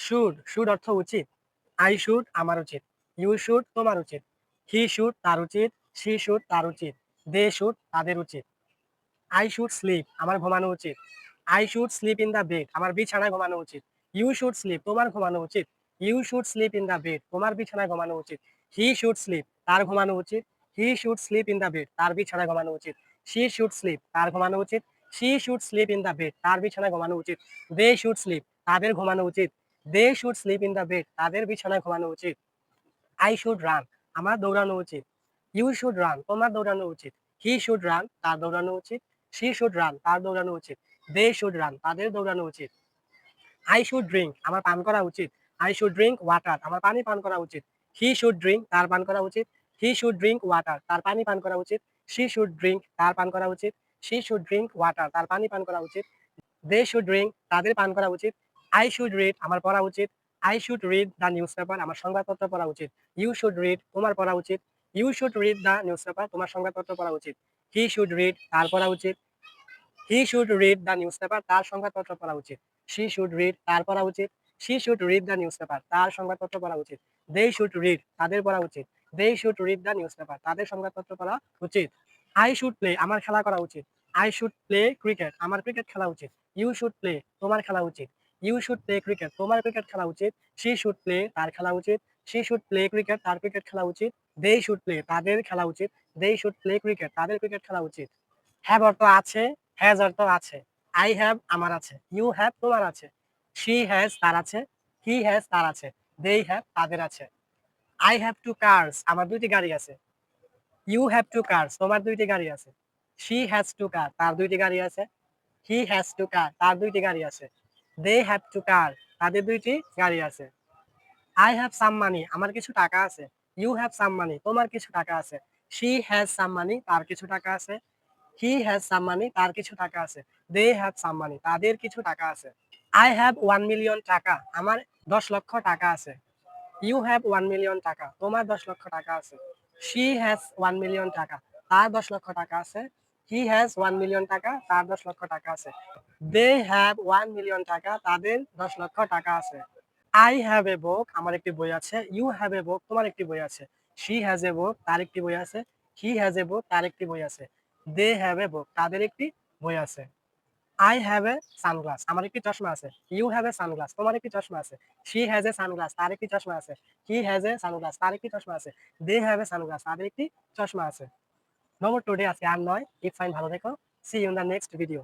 Should অর্থ উচিত। I should আমার উচিত। ইউ শুড তোমার উচিত। হি শুড তার উচিত। শি শুড তার উচিত। দে শুড তাদের উচিত। আই শুড স্লিপ আমার ঘুমানো উচিত। I should sleep in the bed আমার বিছানায় ঘুমানো উচিত। ইউ শুড স্লিপ তোমার ঘুমানো উচিত। You should sleep in the bed তোমার বিছানায় ঘুমানো উচিত। হি শুড স্লিপ তার ঘুমানো উচিত। He should sleep in the bed তার বিছানায় ঘুমানো উচিত। শি শুড স্লিপ তার ঘুমানো উচিত। She should sleep in the bed তার বিছানায় ঘুমানো উচিত। দে শুড স্লিপ তাদের ঘুমানো উচিত। They should sleep in the bed তাদের বিছানায় ঘুমানো উচিত। আই শুড রান আমার দৌড়ানো উচিত। ইউ শুড রান তোমার দৌড়ানো উচিত। হি শুড রান তার দৌড়ানো উচিত। শি শুড রান তার দৌড়ানো উচিত। দে শুড রান তাদের দৌড়ানো উচিত। আই শুড ড্রিঙ্ক আমার পান করা উচিত। আই শুড ড্রিঙ্ক ওয়াটার আমার পানি পান করা উচিত। হি শুড ড্রিঙ্ক তার পান করা উচিত। হি শুড ড্রিঙ্ক ওয়াটার তার পানি পান করা উচিত। শি শুড ড্রিঙ্ক তার পান করা উচিত। শি শুড ড্রিঙ্ক ওয়াটার তার পানি পান করা উচিত। দে শুড ড্রিঙ্ক তাদের পান করা উচিত। আই শুড রিড আমার পড়া উচিত। I should read the news paper আমার সংবাদপত্র পড়া উচিত। ইউ শুড রিড তোমার পড়া উচিত। You should read the newspaper তোমার সংবাদপত্র পড়া উচিত। হি শুড রিড তার পড়া উচিত। He should read the news paper তার সংবাদপত্র পড়া উচিত। শি শুড রিড তার পড়া উচিত। She should read the news paper তার সংবাদপত্র পড়া উচিত। দে শুড রিড তাদের পড়া উচিত। They should read the newspaper তাদের সংবাদপত্র পড়া উচিত। আই শুড প্লে আমার খেলা করা উচিত। আই শুড প্লে ক্রিকেট আমার ক্রিকেট খেলা উচিত। ইউ শুড প্লে তোমার খেলা উচিত। ইউ শুড প্লে ক্রিকেট তোমার ক্রিকেট খেলা উচিত। শি শুড প্লে তার খেলা উচিত। শি শুড প্লে ক্রিকেট তার ক্রিকেট খেলা উচিত। দে শুড প্লে তাদের খেলা উচিত। দে শুড প্লে ক্রিকেট তাদের ক্রিকেট খেলা উচিত। হ্যাভ অর্থ আছে। হ্যাজ অর্থ আছে। আই হ্যাভ আমার আছে। ইউ হ্যাভ তোমার আছে। শি হ্যাজ তার আছে। হি হ্যাজ তার আছে। দে হ্যাভ তাদের আছে। আই হ্যাভ টু কার্স আমার দুইটি গাড়ি আছে। ইউ হ্যাভ টু কার্স তোমার দুইটি গাড়ি আছে। শি হ্যাজ টু কার তার দুইটি গাড়ি আছে। হি হ্যাজ টু কার তার দুইটি গাড়ি আছে। দে হ্যাভ টু কার তাদের দুইটি গাড়ি আছে। আই হ্যাভ সাম মানি আমার কিছু টাকা আছে। ইউ হ্যাভ সাম মানি তোমার কিছু টাকা আছে। শি হ্যাজ সাম মানি তার কিছু টাকা আছে। হি হ্যাজ সাম মানি তার কিছু টাকা আছে। দে হ্যাভ সাম মানি তাদের কিছু টাকা আছে। আই হ্যাভ 1 মিলিয়ন টাকা আমার 10 লক্ষ টাকা আছে। ইউ হ্যাভ 1 মিলিয়ন টাকা তোমার 10 লক্ষ টাকা আছে। শি হ্যাজ 1 মিলিয়ন টাকা তার 10 লক্ষ টাকা আছে। হি হ্যাজ 1 মিলিয়ন টাকা তার 10 লক্ষ টাকা আছে। দে হ্যাভ 1 মিলিয়ন টাকা তাদের 10 লক্ষ টাকা আছে। আই হ্যাভ এ বুক আমার একটি বই আছে। ইউ হ্যাভ এ বুক তোমার একটি বই আছে। শি হ্যাজ এ বুক তার একটি বই আছে। হি হ্যাজ এ বুক তার একটি বই আছে। দে হ্যাভ এ বুক তাদের একটি বই আছে। আই হ্যাভ এ সানগ্লাস আমার একটি চশমা আছে। ইউ হ্যাভ এ সানগ্লাস তোমার একটি চশমা আছে। শি হ্যাজ এ সানগ্লাস তার একটি চশমা আছে। হি হ্যাজ এ সানগ্লাস তার একটি চশমা আছে। দে হ্যাভ এ সানগ্লাস তাদের একটি চশমা আছে। নম্বর টুডে আজকে আর নয়। ইফ ফাইন ভালো থেকো। See you in the next video.